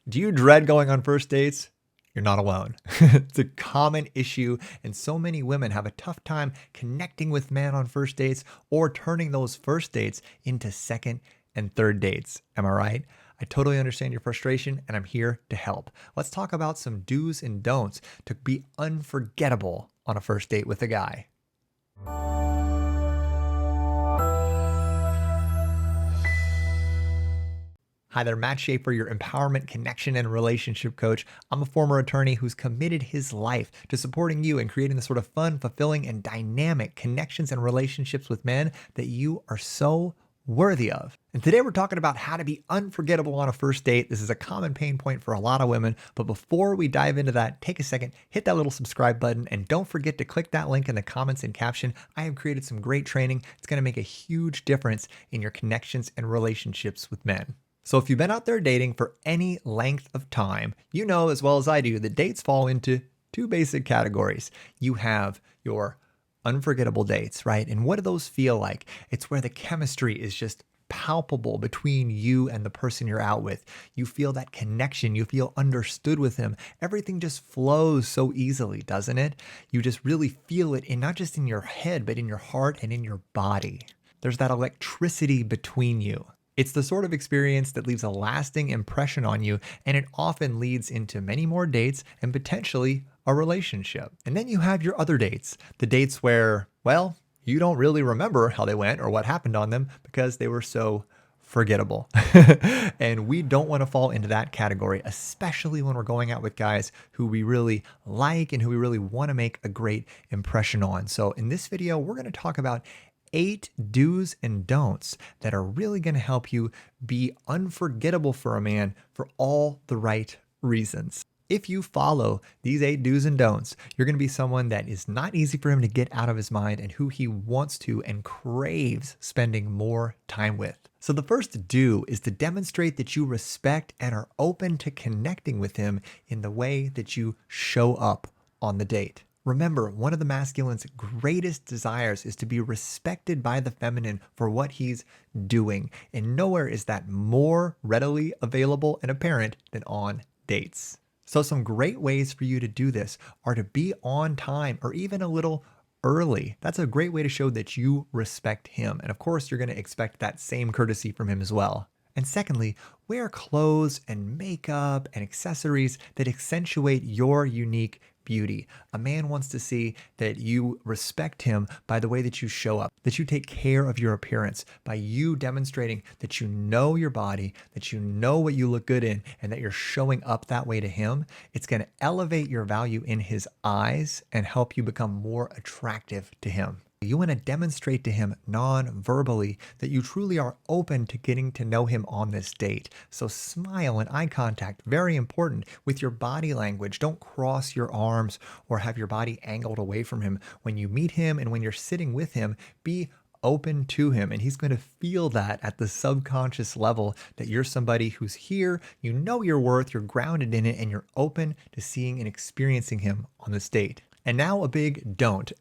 Do you dread going on first dates? You're not alone. It's a common issue, and so many women have a tough time connecting with men on first dates or turning those first dates into second and third dates. Am I right? I totally understand your frustration, and I'm here to help. Let's talk about some do's and don'ts to be unforgettable on a first date with a guy. Hi there, Matt Shaffer, your empowerment, connection, and relationship coach. I'm a former attorney who's committed his life to supporting you and creating the sort of fun, fulfilling, and dynamic connections and relationships with men that you are so worthy of. And today we're talking about how to be unforgettable on a first date. This is a common pain point for a lot of women. But before we dive into that, take a second, hit that little subscribe button, and don't forget to click that link in the comments and caption. I have created some great training. It's going to make a huge difference in your connections and relationships with men. So if you've been out there dating for any length of time, you know as well as I do that dates fall into two basic categories. You have your unforgettable dates, right? And what do those feel like? It's where the chemistry is just palpable between you and the person you're out with. You feel that connection. You feel understood with him. Everything just flows so easily, doesn't it? You just really feel it, and not just in your head, but in your heart and in your body. There's that electricity between you. It's the sort of experience that leaves a lasting impression on you, and it often leads into many more dates and potentially a relationship. And then you have your other dates, the dates where, well, you don't really remember how they went or what happened on them because they were so forgettable. And we don't want to fall into that category, especially when we're going out with guys who we really like and who we really want to make a great impression on. So in this video, we're going to talk about 8 do's and don'ts that are really going to help you be unforgettable for a man for all the right reasons. If you follow these 8 do's and don'ts, you're going to be someone that is not easy for him to get out of his mind and who he wants to and craves spending more time with. So the first do is to demonstrate that you respect and are open to connecting with him in the way that you show up on the date. Remember, one of the masculine's greatest desires is to be respected by the feminine for what he's doing. And nowhere is that more readily available and apparent than on dates. So some great ways for you to do this are to be on time or even a little early. That's a great way to show that you respect him. And of course, you're going to expect that same courtesy from him as well. And secondly, wear clothes and makeup and accessories that accentuate your unique beauty. A man wants to see that you respect him by the way that you show up, that you take care of your appearance, by you demonstrating that you know your body, that you know what you look good in, and that you're showing up that way to him. It's going to elevate your value in his eyes and help you become more attractive to him. You want to demonstrate to him non-verbally that you truly are open to getting to know him on this date. So smile and eye contact, very important, with your body language. Don't cross your arms or have your body angled away from him. When you meet him and when you're sitting with him, be open to him, and he's going to feel that at the subconscious level that you're somebody who's here, you know your worth, you're grounded in it, and you're open to seeing and experiencing him on this date. And now a big don't.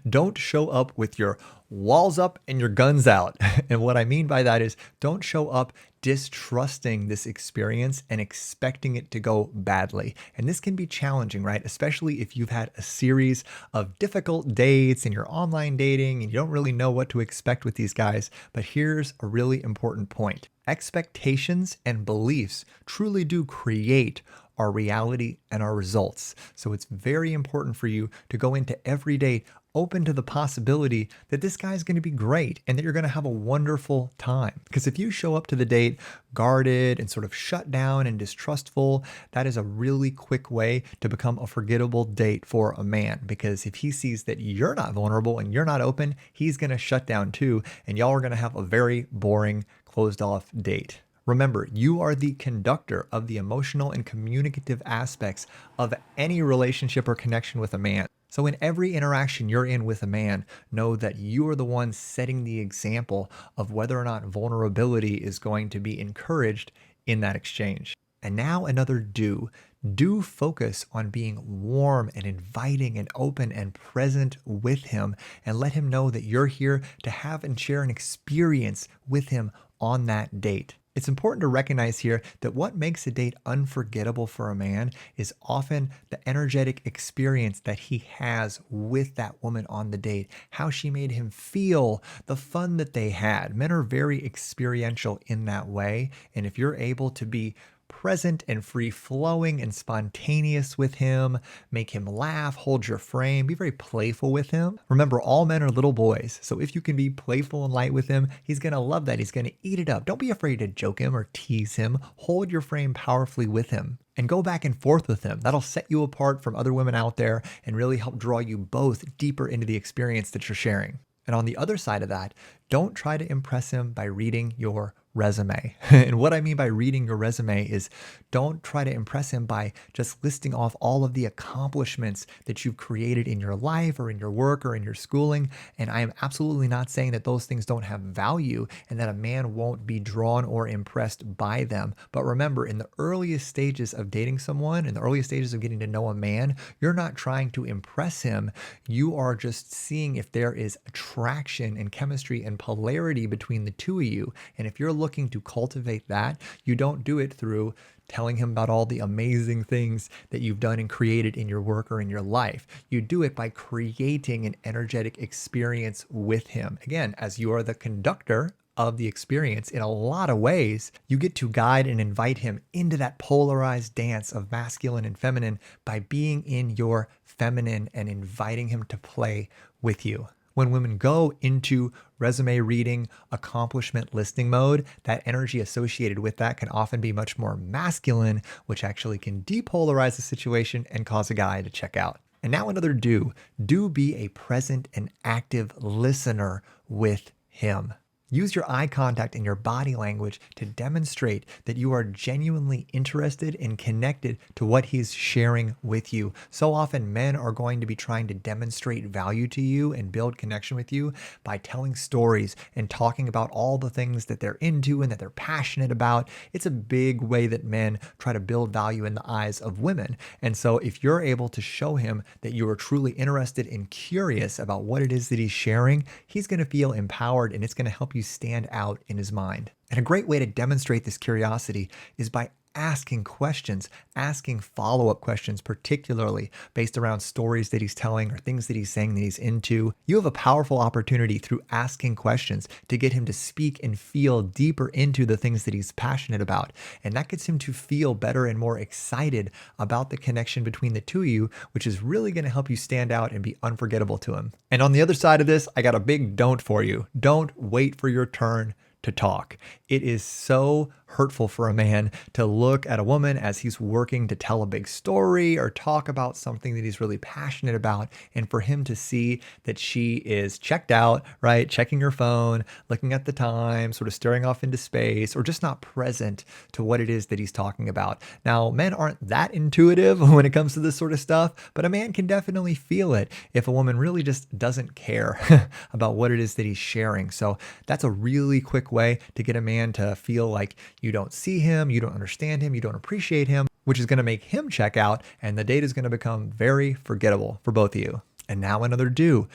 Don't show up with your walls up and your guns out. And what I mean by that is don't show up distrusting this experience and expecting it to go badly. And this can be challenging, right? Especially if you've had a series of difficult dates and you're online dating and you don't really know what to expect with these guys. But here's a really important point. Expectations and beliefs truly do create our reality and our results. So it's very important for you to go into every date open to the possibility that this guy's going to be great and that you're going to have a wonderful time. Because if you show up to the date guarded and sort of shut down and distrustful, that is a really quick way to become a forgettable date for a man. Because if he sees that you're not vulnerable and you're not open, he's going to shut down too, and y'all are going to have a very boring, closed off date. Remember, you are the conductor of the emotional and communicative aspects of any relationship or connection with a man. So in every interaction you're in with a man, know that you are the one setting the example of whether or not vulnerability is going to be encouraged in that exchange. And now another do. Do focus on being warm and inviting and open and present with him, and let him know that you're here to have and share an experience with him on that date. It's important to recognize here that what makes a date unforgettable for a man is often the energetic experience that he has with that woman on the date, how she made him feel, the fun that they had. Men are very experiential in that way. And if you're able to be present and free flowing and spontaneous with him, make him laugh, hold your frame, be very playful with him. Remember, all men are little boys. So if you can be playful and light with him, he's going to love that. He's going to eat it up. Don't be afraid to joke him or tease him. Hold your frame powerfully with him and go back and forth with him. That'll set you apart from other women out there and really help draw you both deeper into the experience that you're sharing. And on the other side of that, don't try to impress him by reading your resume. And what I mean by reading your resume is don't try to impress him by just listing off all of the accomplishments that you've created in your life or in your work or in your schooling. And I am absolutely not saying that those things don't have value and that a man won't be drawn or impressed by them. But remember, in the earliest stages of dating someone, in the earliest stages of getting to know a man, you're not trying to impress him. You are just seeing if there is attraction and chemistry and polarity between the two of you. And if you're looking to cultivate that, you don't do it through telling him about all the amazing things that you've done and created in your work or in your life. You do it by creating an energetic experience with him. Again, as you are the conductor of the experience in a lot of ways, you get to guide and invite him into that polarized dance of masculine and feminine by being in your feminine and inviting him to play with you. When women go into resume reading, accomplishment listing mode, that energy associated with that can often be much more masculine, which actually can depolarize the situation and cause a guy to check out. And now another do. Do be a present and active listener with him. Use your eye contact and your body language to demonstrate that you are genuinely interested and connected to what he's sharing with you. So often men are going to be trying to demonstrate value to you and build connection with you by telling stories and talking about all the things that they're into and that they're passionate about. It's a big way that men try to build value in the eyes of women. And so if you're able to show him that you are truly interested and curious about what it is that he's sharing, he's going to feel empowered and it's going to help you stand out in his mind. And a great way to demonstrate this curiosity is by asking questions, asking follow-up questions, particularly based around stories that he's telling or things that he's saying that he's into. You have a powerful opportunity through asking questions to get him to speak and feel deeper into the things that he's passionate about. And that gets him to feel better and more excited about the connection between the two of you, which is really going to help you stand out and be unforgettable to him. And on the other side of this, I got a big don't for you. Don't wait for your turn to talk. It is so hurtful for a man to look at a woman as he's working to tell a big story or talk about something that he's really passionate about, and for him to see that she is checked out, right? Checking her phone, looking at the time, sort of staring off into space, or just not present to what it is that he's talking about. Now, men aren't that intuitive when it comes to this sort of stuff, but a man can definitely feel it if a woman really just doesn't care about what it is that he's sharing. So that's a really quick way to get a man to feel like you don't see him, you don't understand him, you don't appreciate him, which is going to make him check out, and the date is going to become very forgettable for both of you. And now another do.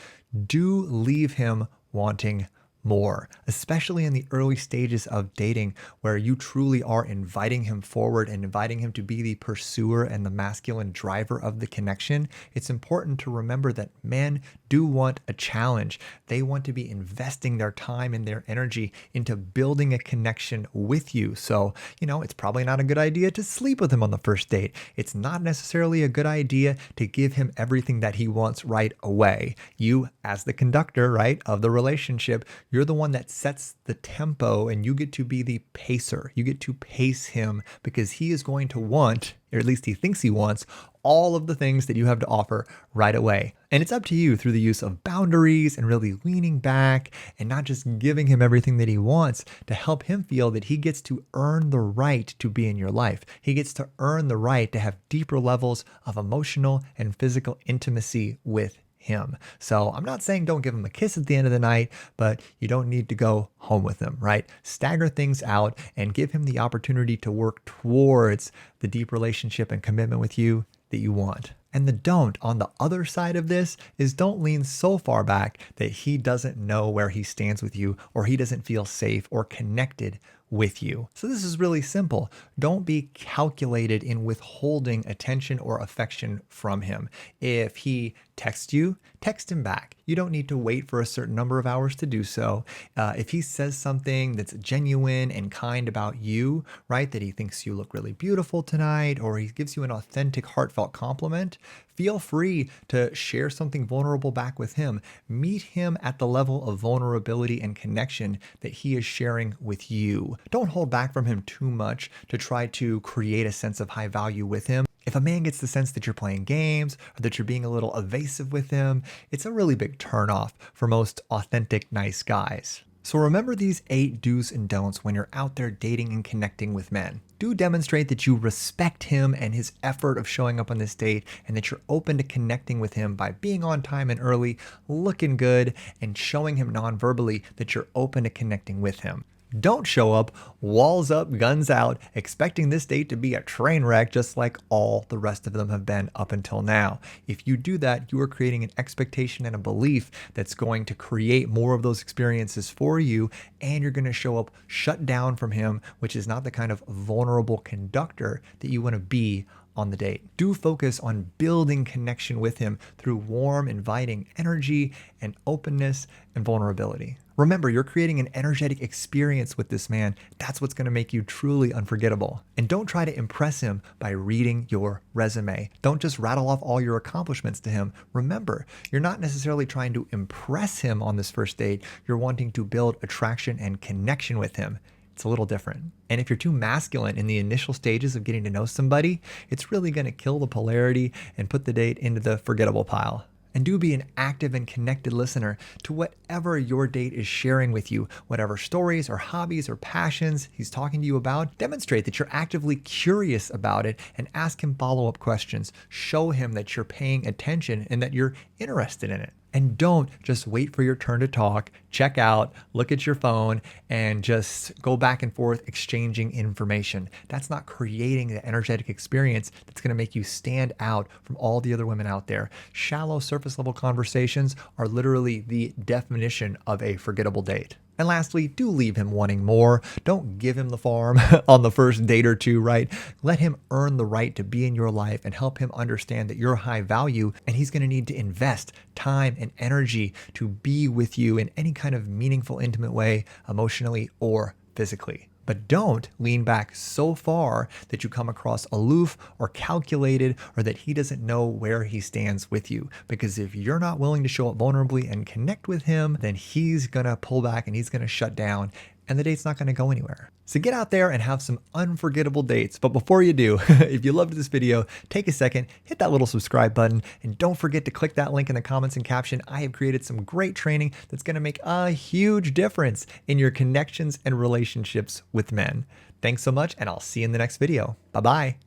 Do leave him wanting more, especially in the early stages of dating where you truly are inviting him forward and inviting him to be the pursuer and the masculine driver of the connection. It's important to remember that men do want a challenge. They want to be investing their time and their energy into building a connection with you. So, it's probably not a good idea to sleep with him on the first date. It's not necessarily a good idea to give him everything that he wants right away. You, as the conductor, right, of the relationship, you're the one that sets the tempo and you get to be the pacer. You get to pace him because he is going to want, or at least he thinks he wants, all of the things that you have to offer right away. And it's up to you through the use of boundaries and really leaning back and not just giving him everything that he wants to help him feel that he gets to earn the right to be in your life. He gets to earn the right to have deeper levels of emotional and physical intimacy with him. So I'm not saying don't give him a kiss at the end of the night, but you don't need to go home with him, right? Stagger things out and give him the opportunity to work towards the deep relationship and commitment with you that you want. And the don't on the other side of this is don't lean so far back that he doesn't know where he stands with you or he doesn't feel safe or connected with you. So this is really simple. Don't be calculated in withholding attention or affection from him. If he texts you, text him back. You don't need to wait for a certain number of hours to do so. If he says something that's genuine and kind about you, right, that he thinks you look really beautiful tonight, or he gives you an authentic, heartfelt compliment, feel free to share something vulnerable back with him. Meet him at the level of vulnerability and connection that he is sharing with you. Don't hold back from him too much to try to create a sense of high value with him. If a man gets the sense that you're playing games or that you're being a little evasive with him, it's a really big turnoff for most authentic, nice guys. So remember these 8 do's and don'ts when you're out there dating and connecting with men. Do demonstrate that you respect him and his effort of showing up on this date, and that you're open to connecting with him by being on time and early, looking good, and showing him non-verbally that you're open to connecting with him. Don't show up, walls up, guns out, expecting this date to be a train wreck just like all the rest of them have been up until now. If you do that, you are creating an expectation and a belief that's going to create more of those experiences for you, and you're going to show up shut down from him, which is not the kind of vulnerable conductor that you want to be on the date. Do focus on building connection with him through warm, inviting energy and openness and vulnerability. Remember, you're creating an energetic experience with this man. That's what's going to make you truly unforgettable. And don't try to impress him by reading your resume. Don't just rattle off all your accomplishments to him. Remember, you're not necessarily trying to impress him on this first date. You're wanting to build attraction and connection with him. It's a little different. And if you're too masculine in the initial stages of getting to know somebody, it's really going to kill the polarity and put the date into the forgettable pile. And do be an active and connected listener to whatever your date is sharing with you, whatever stories or hobbies or passions he's talking to you about. Demonstrate that you're actively curious about it and ask him follow-up questions. Show him that you're paying attention and that you're interested in it. And don't just wait for your turn to talk, check out, look at your phone, and just go back and forth exchanging information. That's not creating the energetic experience that's going to make you stand out from all the other women out there. Shallow, surface level conversations are literally the definition of a forgettable date. And lastly, do leave him wanting more. Don't give him the farm on the first date or two, right? Let him earn the right to be in your life and help him understand that you're high value, and he's going to need to invest time and energy to be with you in any kind of meaningful, intimate way, emotionally or physically. But don't lean back so far that you come across aloof or calculated, or that he doesn't know where he stands with you. Because if you're not willing to show up vulnerably and connect with him, then he's going to pull back and he's going to shut down, and the date's not going to go anywhere. So get out there and have some unforgettable dates. But before you do, if you loved this video, take a second, hit that little subscribe button, and don't forget to click that link in the comments and caption. I have created some great training that's going to make a huge difference in your connections and relationships with men. Thanks so much, and I'll see you in the next video. Bye-bye.